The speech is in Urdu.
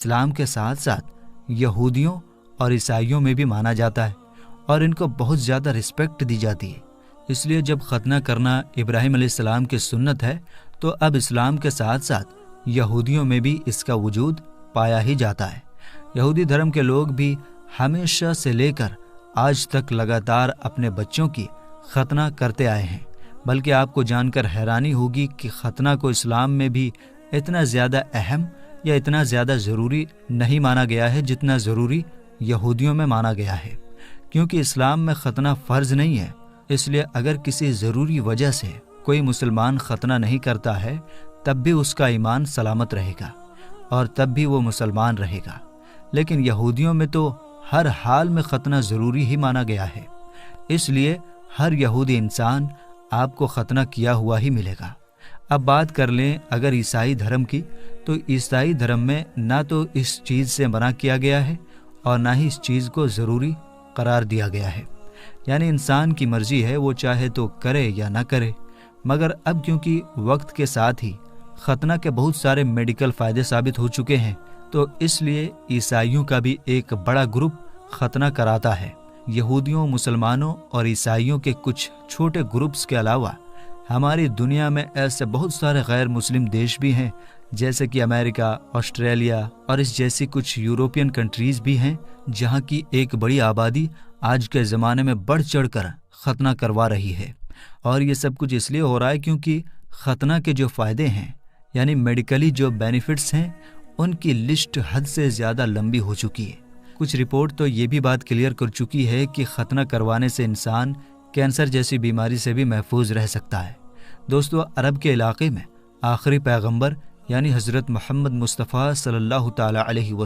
اسلام کے ساتھ ساتھ یہودیوں اور عیسائیوں میں بھی مانا جاتا ہے اور ان کو بہت زیادہ رسپیکٹ دی جاتی ہے۔ اس لیے جب ختنہ کرنا ابراہیم علیہ السلام کی سنت ہے تو اب اسلام کے ساتھ ساتھ یہودیوں میں بھی اس کا وجود پایا ہی جاتا ہے۔ یہودی دھرم کے لوگ بھی ہمیشہ سے لے کر آج تک لگاتار اپنے بچوں کی ختنہ کرتے آئے ہیں، بلکہ آپ کو جان کر حیرانی ہوگی کہ ختنہ کو اسلام میں بھی اتنا زیادہ اہم یا اتنا زیادہ ضروری نہیں مانا گیا ہے جتنا ضروری یہودیوں میں مانا گیا ہے، کیونکہ اسلام میں ختنہ فرض نہیں ہے۔ اس لیے اگر کسی ضروری وجہ سے کوئی مسلمان ختنہ نہیں کرتا ہے تب بھی اس کا ایمان سلامت رہے گا اور تب بھی وہ مسلمان رہے گا، لیکن یہودیوں میں تو ہر حال میں ختنہ ضروری ہی مانا گیا ہے، اس لیے ہر یہودی انسان آپ کو ختنہ کیا ہوا ہی ملے گا۔ اب بات کر لیں اگر عیسائی دھرم کی، تو عیسائی دھرم میں نہ تو اس چیز سے منع کیا گیا ہے اور نہ ہی اس چیز کو ضروری قرار دیا گیا ہے، یعنی انسان کی مرضی ہے، وہ چاہے تو کرے یا نہ کرے۔ مگر اب کیونکہ وقت کے ساتھ ہی ختنہ کے بہت سارے میڈیکل فائدے ثابت ہو چکے ہیں، تو اس لیے عیسائیوں کا بھی ایک بڑا گروپ ختنہ کراتا ہے۔ یہودیوں، مسلمانوں اور عیسائیوں کے کچھ چھوٹے گروپس کے علاوہ ہماری دنیا میں ایسے بہت سارے غیر مسلم دیش بھی ہیں، جیسے کہ امریکہ، آسٹریلیا اور اس جیسی کچھ یورپین کنٹریز بھی ہیں، جہاں کی ایک بڑی آبادی آج کے زمانے میں بڑھ چڑھ کر ختنہ کروا رہی ہے۔ اور یہ سب کچھ اس لیے ہو رہا ہے کیونکہ ختنہ کے جو فائدے ہیں، یعنی میڈیکلی جو بینیفٹس ہیں، ان کی لسٹ حد سے زیادہ لمبی ہو چکی ہے۔ کچھ رپورٹ تو یہ بھی بات کلیئر کر چکی ہے کہ ختنہ کروانے سے انسان کینسر جیسی بیماری سے بھی محفوظ رہ سکتا ہے۔ دوستو، عرب کے علاقے میں آخری پیغمبر یعنی حضرت محمد مصطفیٰ صلی اللہ تعالیٰ علیہ وسلم